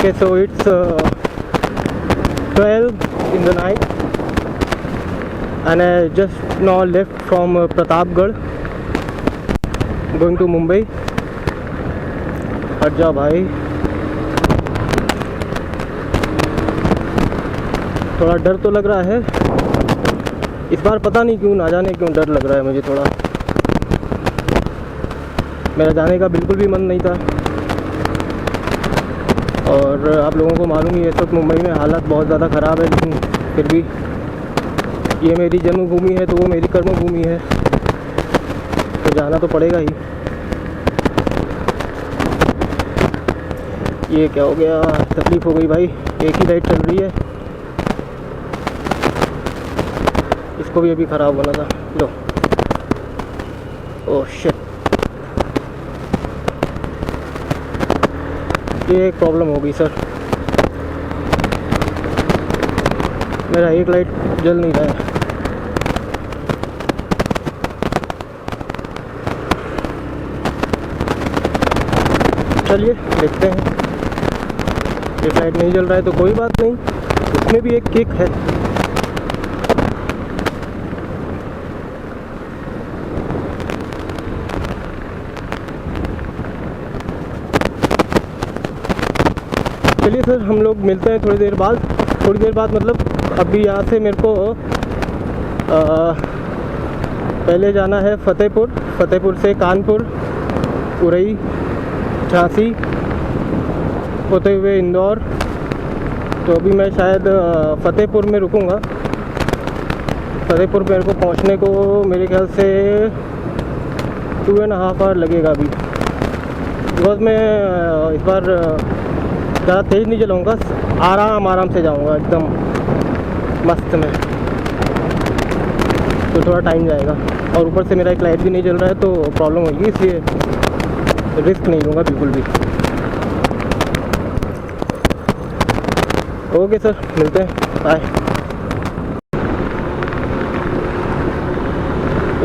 Okay, so it's 12 in the night and I just now left from Pratapgarh going to Mumbai. हट जा भाई, थोड़ा डर तो लग रहा है इस बार, पता नहीं क्यों, ना जाने क्यों डर लग रहा है मुझे थोड़ा। मेरा जाने का बिल्कुल भी मन नहीं था और आप लोगों को मालूम ही है इस वक्त मुंबई में हालत बहुत ज़्यादा ख़राब है, लेकिन फिर भी ये मेरी जन्मभूमि है तो वो मेरी कर्मभूमि है, तो जाना तो पड़ेगा ही। ये क्या हो गया, तकलीफ़ हो गई भाई, एक ही लाइट चल रही है, इसको भी अभी ख़राब होना था। लो, ओह शिट, ये एक प्रॉब्लम हो गई सर, मेरा एक लाइट जल नहीं रहा है। चलिए देखते हैं, एक लाइट नहीं जल रहा है तो कोई बात नहीं, उसमें भी एक किक है। चलिए सर, हम लोग मिलते हैं थोड़ी देर बाद मतलब अभी यहाँ से मेरे को पहले जाना है फतेहपुर से कानपुर, उरई, झांसी होते हुए इंदौर। तो अभी मैं शायद फतेहपुर में रुकूंगा। फतेहपुर मेरे को पहुँचने को मेरे ख्याल से 2.5 आवर लगेगा अभी, बिकॉज मैं इस बार ज़्यादा तेज़ नहीं चलाऊँगा, आराम से जाऊँगा एकदम मस्त में, तो थोड़ा टाइम जाएगा। और ऊपर से मेरा एक लाइट भी नहीं जल रहा है तो प्रॉब्लम होगी, इसलिए रिस्क नहीं लूँगा बिल्कुल भी। ओके सर, मिलते हैं, bye.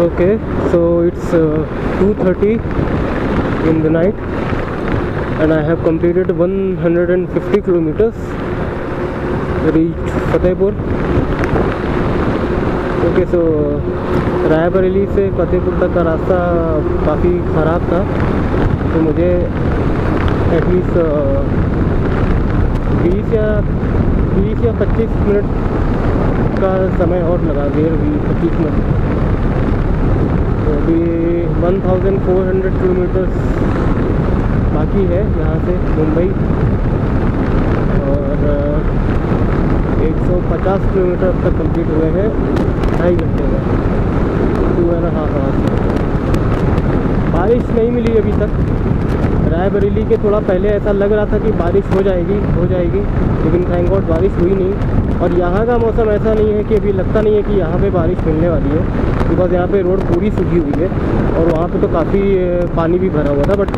Okay, so it's 2:30 in the night and I have completed 150 kilometers, reached Fatehpur. Okay, सो रायबरेली से फतेहपुर तक का रास्ता काफ़ी ख़राब था, तो मुझे एटलीस्ट 20 या 25 मिनट का समय और लगा, 25 मिनट। तो अभी 1400 किलोमीटर्स बाकी है यहाँ से मुंबई, और 150 किलोमीटर अब तक कंप्लीट हुए हैं 2.5 घंटे में, 2.5 आवर्स। बारिश नहीं मिली अभी तक। रायबरेली के थोड़ा पहले ऐसा लग रहा था कि बारिश हो जाएगी, लेकिन थैंक गॉड बारिश हुई नहीं। और यहाँ का मौसम ऐसा नहीं है कि अभी लगता नहीं है कि यहाँ पे बारिश मिलने वाली है, बिकॉज यहाँ पे रोड पूरी सूखी हुई है और वहाँ पे तो काफ़ी पानी भी भरा हुआ था। बट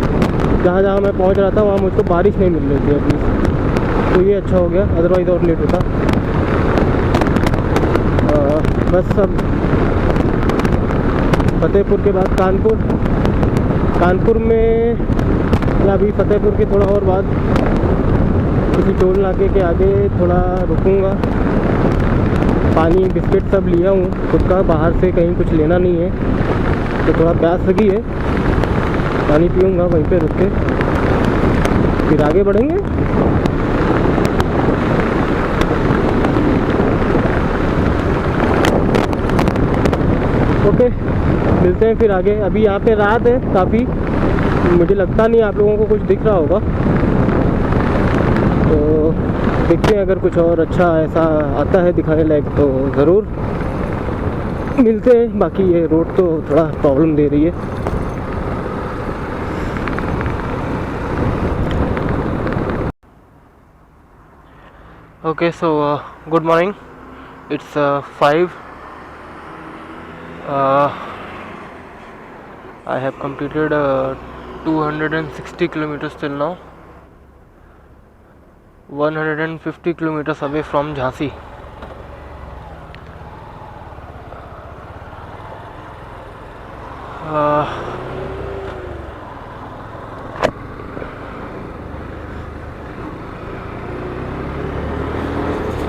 जहाँ मैं पहुँच रहा था वहाँ मुझको बारिश नहीं मिल रही थी अभी, तो ये अच्छा हो गया, अदरवाइज़ और लेट होता। बस अब फतेहपुर के बाद कानपुर में, अभी फतेहपुर के थोड़ा और बाद किसी टोल नाके के आगे थोड़ा रुकूंगा। पानी बिस्किट सब लिया हूँ खुद का, बाहर से कहीं कुछ लेना नहीं है, तो थोड़ा प्यास लगी है, पानी पीऊँगा वहीं पे रुक के, फिर आगे बढ़ेंगे। ओके, मिलते हैं फिर आगे। अभी यहाँ पे रात है काफ़ी, मुझे लगता नहीं आप लोगों को कुछ दिख रहा होगा, तो देखते हैं अगर कुछ और अच्छा ऐसा आता है दिखाने लायक तो ज़रूर मिलते हैं। बाकी ये रोड तो थोड़ा प्रॉब्लम दे रही है। Okay, so good morning, it's 5. I have completed 260 kilometers till now, 150 kilometers away from Jhansi.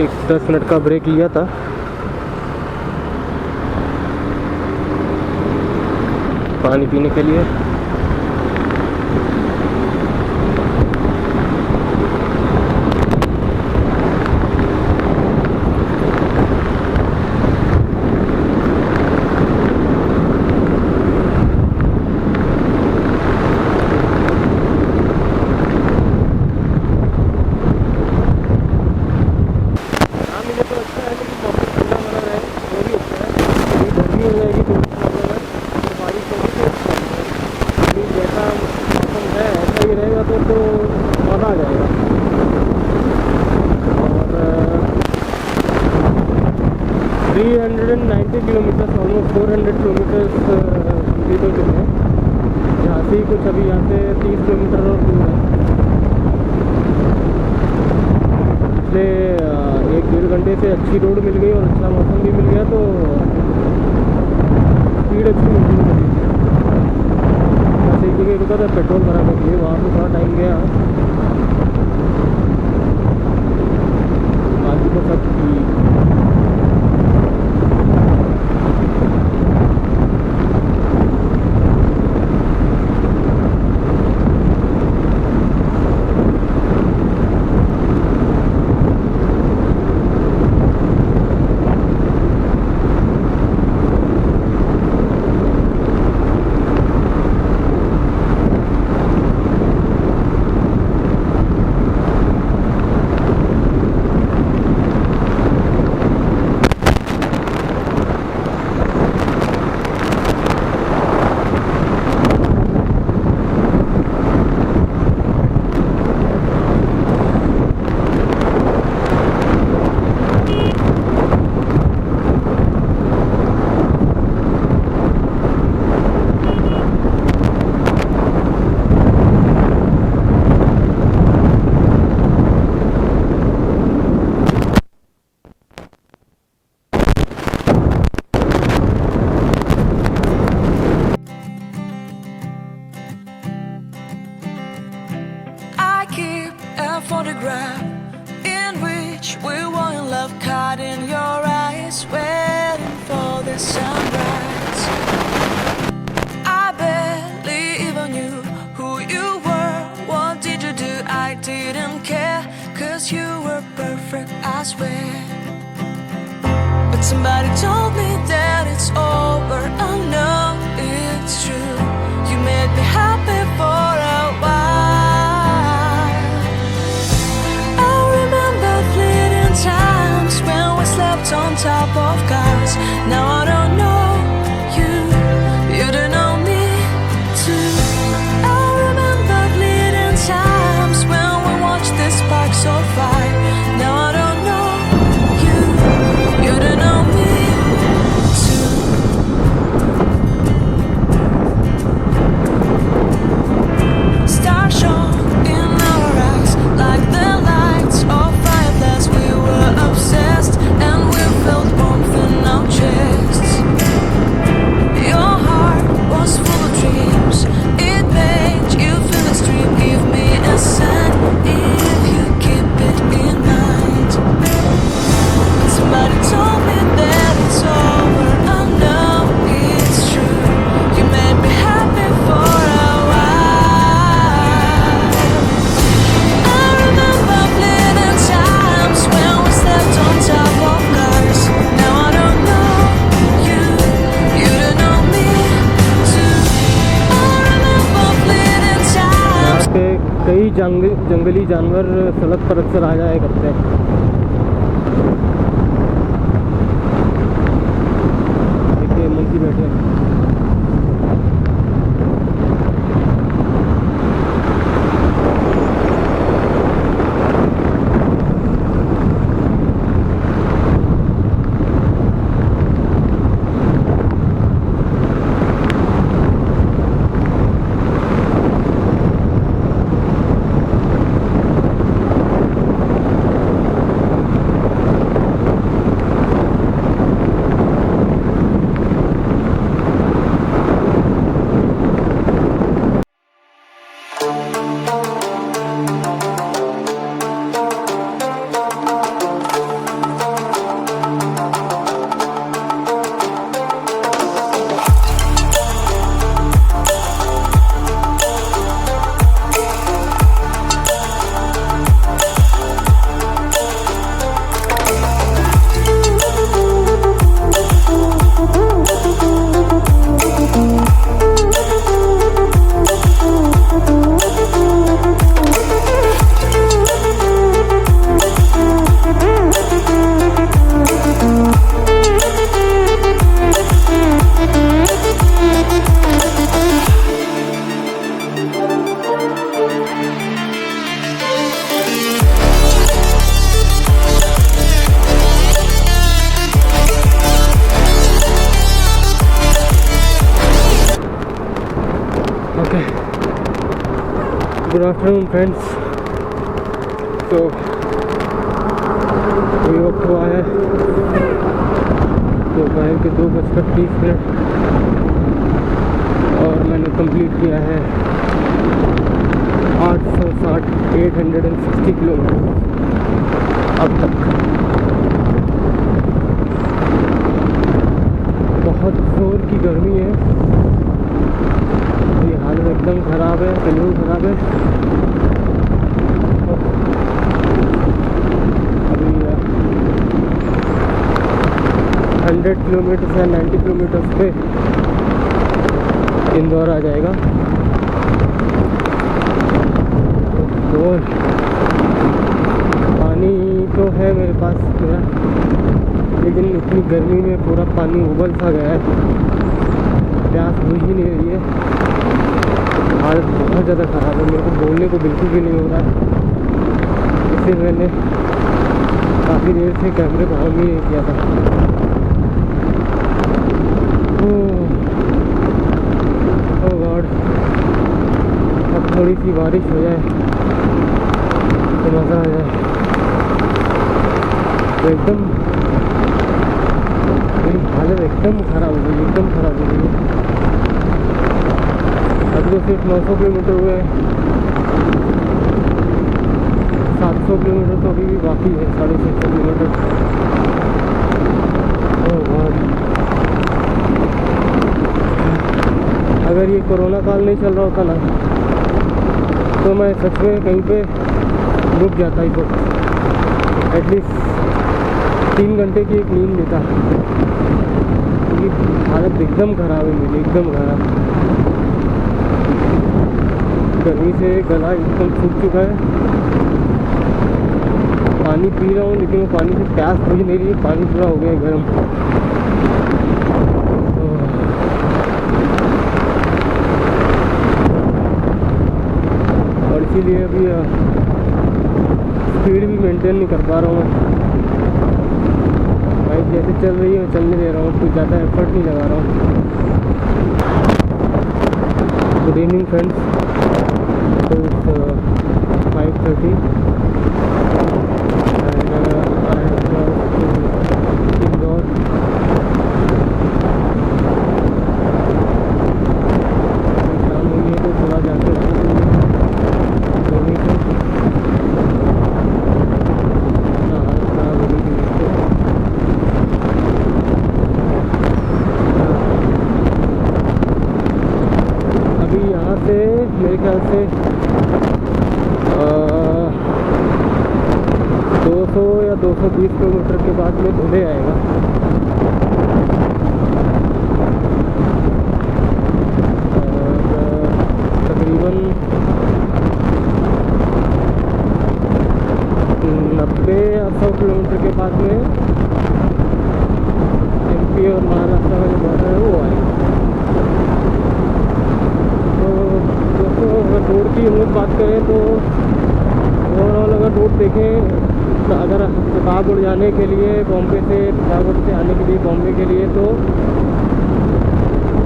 एक 10 मिनट का ब्रेक लिया था। पानी पीने के लिए। तो मज़ा आ जाएगा। और 390 किलोमीटर, ऑलमोस्ट 400 किलोमीटर कंप्लीट हो चुके हैं। यहाँ से ही कुछ अभी यहाँ से 30 किलोमीटर और दूर है। पिछले 1-1.5 घंटे से अच्छी रोड मिल गई और अच्छा मौसम भी मिल गया, तो स्पीड अच्छी मिल गई। बस एक जगह रुका था पेट्रोल भराने के लिए, वहाँ पे थोड़ा टाइम गया। बाकी तो सब ठीक। Photograph in which we were in love, caught in your eyes, waiting for the sunrise. I barely even knew who you were. What did you do? I didn't care, 'cause you were perfect, I swear. But somebody told me that it's over. I know it's true. You made me happy for a while. Times when we slept on top of cars. Now I don't know you, you don't know me too. I remember fleeting times when we watched the sparks so fire. Now I don't know you, you don't know me too. Star shone in our eyes like the lights of fireflies. We were obsessed and we felt warmth in our chests. Your heart was full of dreams. It made you feel extreme. Give me a sign if you keep it in mind. Somebody told me that it's over. I know it's true. You made me happy for a while. I remember fleeting times when we slept on top of cars. Now I don't know you, you don't know me too. I remember fleeting times. यहाँ पे कई जंगली जानवर सड़क पर अक्सर आ जाया करते हैं। देखिए मंकी बैठे हैं। Good afternoon friends. तो ये वक्त हुआ है दोपहर के 2:30 और मैंने कंप्लीट किया है 860 किलोमीटर अब तक। बहुत जोर की गर्मी है, ये हालत एकदम ख़राब है, शेड्यूल ख़राब है। अभी 100 किलोमीटर या 90 किलोमीटर पे इंदौर आ जाएगा। और पानी तो है मेरे पास मेरा, लेकिन इतनी गर्मी में पूरा पानी उबल सा गया है, प्यास बुझ ही नहीं रही है। हालत बहुत ज़्यादा ख़राब है, मेरे को बोलने को बिल्कुल भी नहीं हो रहा है। इसलिए मैंने काफ़ी देर से कैमरे को ऑन ही नहीं किया था। ओह गॉड, अब थोड़ी सी बारिश हो जाए तो मज़ा आ जाए। तो एकदम मेरी हालत एकदम ख़राब हो गई, एकदम ख़राब हो गई। अब तो सिर्फ 900 किलोमीटर हुए, 700 किलोमीटर तो अभी भी बाकी है, 650 किलोमीटर। ओह गॉड, अगर ये कोरोना काल नहीं चल रहा होता ना तो मैं सच में कहीं पे रुक जाता ही, वक्त एटलीस्ट 3 घंटे की एक नींद लेता, क्योंकि हालत एकदम ख़राब है मेरी, एकदम ख़राब। गर्मी से गला एकदम सूख चुका है। पानी पी रहा हूँ लेकिन वो पानी से प्यास बुझ नहीं रही है, पानी पूरा हो गया है गर्म। और इसीलिए अभी स्पीड भी मेंटेन नहीं कर पा रहा हूँ मैं। बाइक जैसे चल रही है चलने दे रहा हूँ, कुछ ज़्यादा एफर्ट नहीं लगा रहा हूँ। गुड इवनिंग फ्रेंड्स, तो 5:30 इंदौर। शाम हुई है तो थोड़ा जाके गर्मी से हालत ख़राब हो गई थी। अभी यहाँ से मेरे ख्याल से 200 या 220 किलोमीटर के बाद में धुले आएगा। तकरीबन 90 या 100 किलोमीटर के बाद में MP और महाराष्ट्र का जो बॉर्डर है वो आएगा। तो दोस्तों, अगर रोड की हम लोग बात करें तो ओवरऑल अगर रोड देखें, अगर प्रतापगढ़ जाने के लिए बॉम्बे से, प्रतापगढ़ से आने के लिए बॉम्बे के लिए तो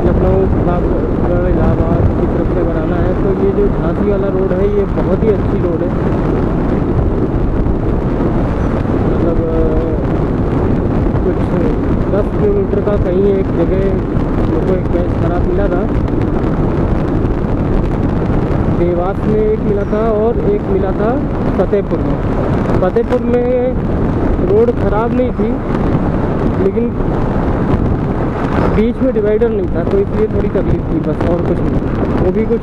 लखनऊ, प्रतापगढ़, इलाहाबाद की तरफ से बनाना है तो ये जो झांसी वाला रोड है ये बहुत ही अच्छी रोड है। मतलब कुछ 10 किलोमीटर का कहीं एक जगह मेरे को एक मैच खराब मिला था, देवास में एक मिला था और एक मिला था फतेहपुर में। फतेहपुर में रोड ख़राब नहीं थी, लेकिन बीच में डिवाइडर नहीं था तो इसलिए थोड़ी तकलीफ थी, बस और कुछ नहीं। वो भी कुछ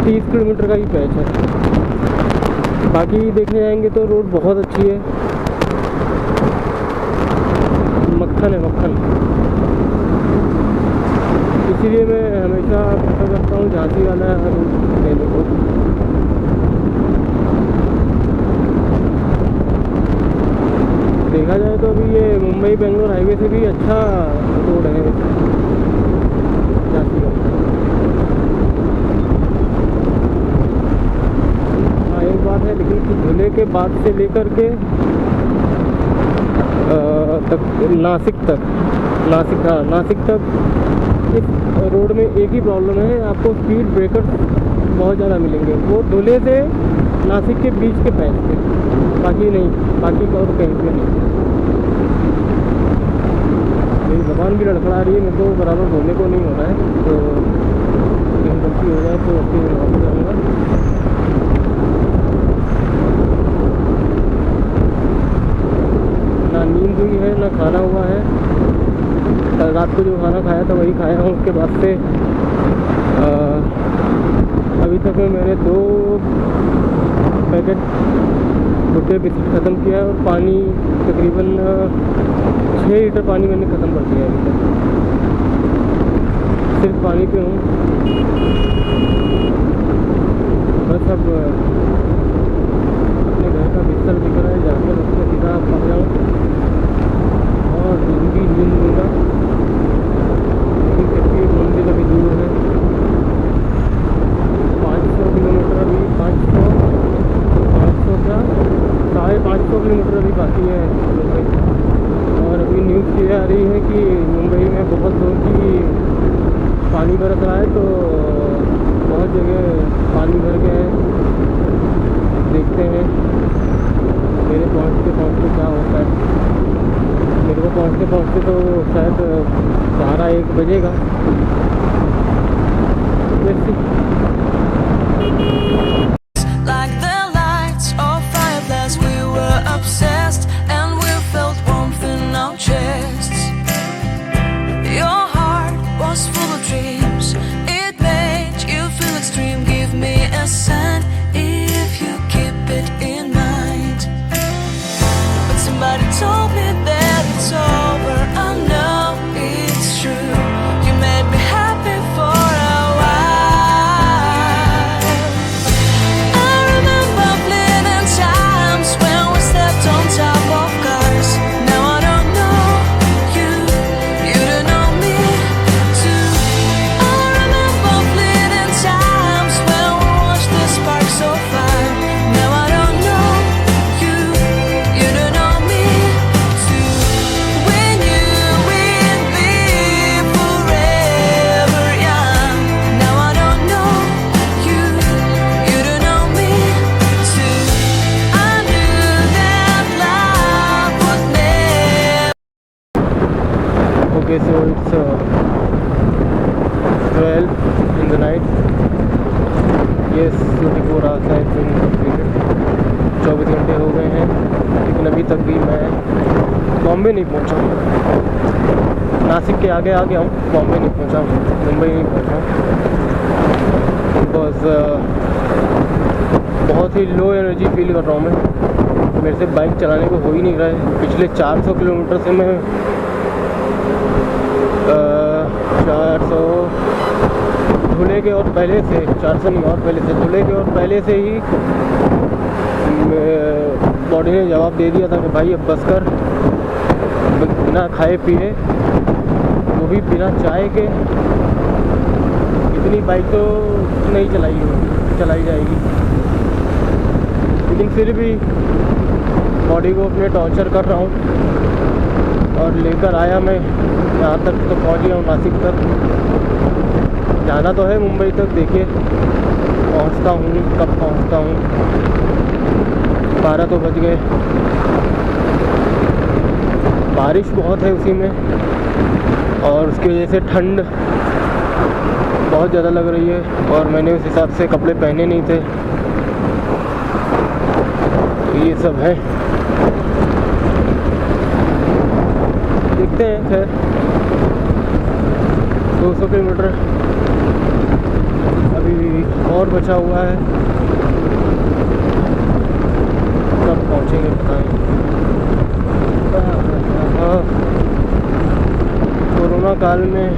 30 किलोमीटर का ही पैच है। बाकी देखने जाएंगे तो रोड बहुत अच्छी है, मक्खन है मक्खन। इसीलिए मैं हमेशा प्रेफर करता हूँ झांसी वाला रूट लेने को। देखा जाए तो अभी ये मुंबई बेंगलोर हाईवे से भी अच्छा रोड है झांसी का। हाँ एक बात है लेकिन कि धुले के बाद से लेकर के नासिक तक इस रोड में एक ही प्रॉब्लम है, आपको स्पीड ब्रेकर बहुत ज़्यादा मिलेंगे। वो धुले से नासिक के बीच के पैच पे, बाकी नहीं, बाकी और कहीं पे नहीं। मेरी ज़बान भी लड़खड़ा रही है, मेरे को बराबर बोलने को नहीं हो रहा है, तो कहीं गलती हो जाए तो उसकी माफ़ी करूँगा। ना नींद हुई है ना खाना हुआ है। कल रात को जो खाना खाया था वही खाया हूँ। उसके बाद से अभी तक में मैंने 2 पैकेट भुट्टे बिस्किट ख़त्म किया है और पानी तकरीबन 6 लीटर पानी मैंने ख़त्म कर दिया है अभी तक। सिर्फ पानी पे हूँ बस। अब अपने घर का बिस्तर दिख रहा है, जाकर उसमें सीधा पड़ जाऊँ और नींद लूँगा। लेकिन फिर भी मंदिर अभी दूर है, 500 किलोमीटर अभी, 500 क्या 550 किलोमीटर अभी बाकी है मुंबई। और अभी न्यूज़ ये आ रही है कि मुंबई में बहुत लोगों की पानी बरस रहा है, तो बहुत जगह पानी भर गया है। देखते हैं मेरे पहुँचते क्या होता है। मेरे को पहुँचते तो शायद 12-1 बजेगा। Like the lights of fireflies, we were obsessed and we felt warmth in our chests. Your heart was full of dreams, it made you feel extreme. Give me a sign if you keep it in mind. But somebody told me that it's over, I know it's true. You made me happy for a while. I remember fleeting times when we slept on top of cars. Now I don't know you, you don't know me too. I remember fleeting times when we watched the sparks so far. Now I don't know you, you don't know me too. We knew we'd be forever young. Now I don't know you, you don't know me too. I knew that love would never. Okay, so it's 12 in the night. Yes, 24 hours है film completed. 24 घंटे हो गए हैं, लेकिन अभी तक भी मैं बॉम्बे नहीं पहुंचा हूँ। नासिक के आगे आ गया हूँ, बॉम्बे नहीं पहुंचा हूँ, मुंबई नहीं पहुंचा हूँ। बिकॉज बहुत ही लो एनर्जी फील कर रहा हूँ मैं। मेरे से बाइक चलाने को हो ही नहीं रहा है। पिछले 400 किलोमीटर से मैं 400 धुले के और पहले से, 400 नहीं और पहले से, धुले के और पहले से ही बॉडी ने जवाब दे दिया था कि भाई अब बस कर। बिना खाए पिए, वो भी बिना चाय के, इतनी बाइक तो नहीं चलाई जाएगी। लेकिन फिर भी बॉडी को अपने टॉर्चर कर रहा हूँ और लेकर आया मैं यहाँ तक, तो पहुँच गया हूँ नासिक तक। जाना तो है मुंबई तक, देखिए पहुँचता हूँ कब पहुँचता हूँ। 12 तो बज गए। बारिश बहुत है उसी में, और उसकी वजह से ठंड बहुत ज़्यादा लग रही है, और मैंने उस हिसाब से कपड़े पहने नहीं थे। ये सब है, देखते हैं। खैर 200 किलोमीटर अभी और बचा हुआ है, कब पहुँचेंगे पता नहीं। कोरोना काल में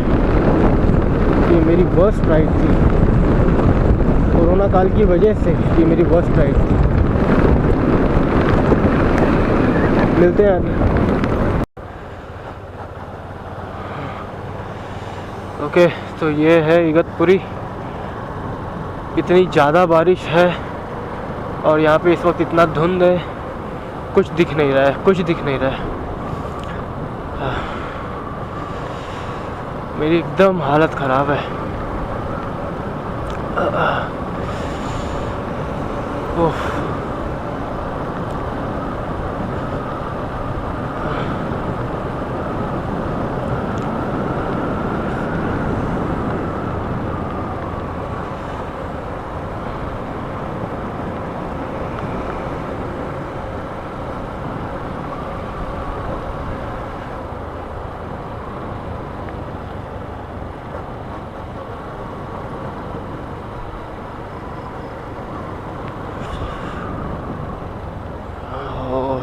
ये मेरी वर्स्ट राइड थी। कोरोना काल की वजह से ये मेरी वर्स्ट राइड थी। मिलते हैं अभी। ओके, तो ये है इगतपुरी। इतनी ज़्यादा बारिश है और यहाँ पे इस वक्त इतना धुंध है, कुछ दिख नहीं रहा है, कुछ दिख नहीं रहा है। मेरी एकदम हालत ख़राब है। ओह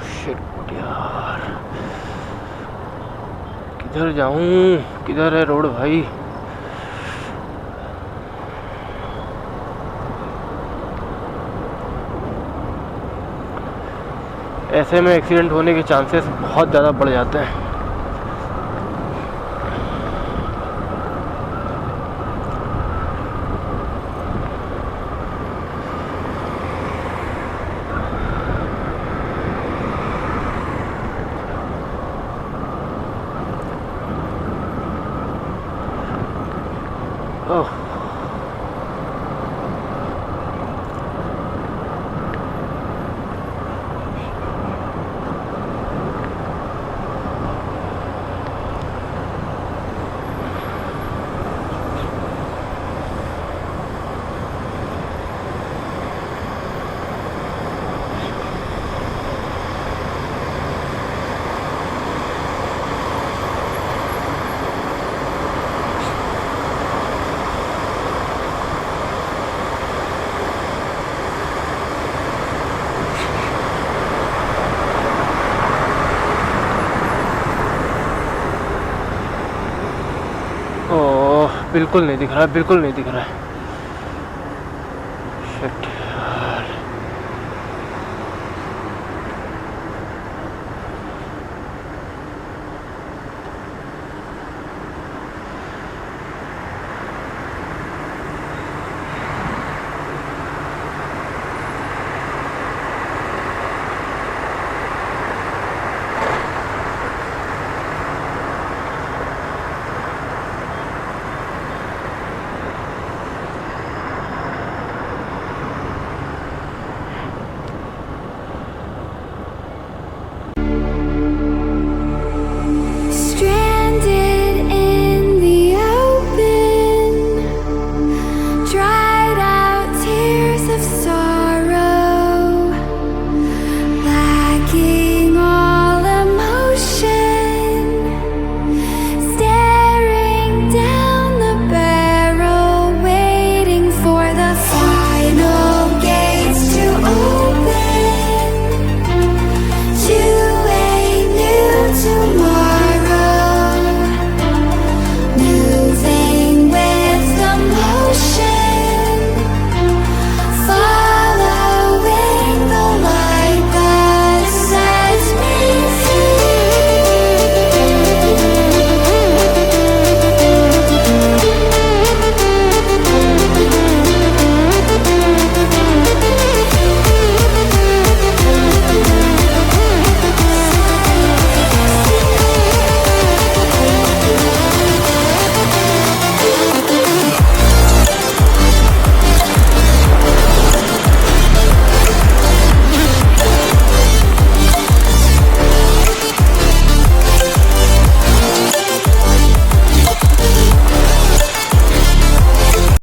शिट यार, किधर जाऊं, किधर है रोड भाई। ऐसे में एक्सीडेंट होने के चांसेस बहुत ज़्यादा बढ़ जाते हैं। ओह बिल्कुल नहीं दिख रहा है, बिल्कुल नहीं दिख रहा है। शिट यार।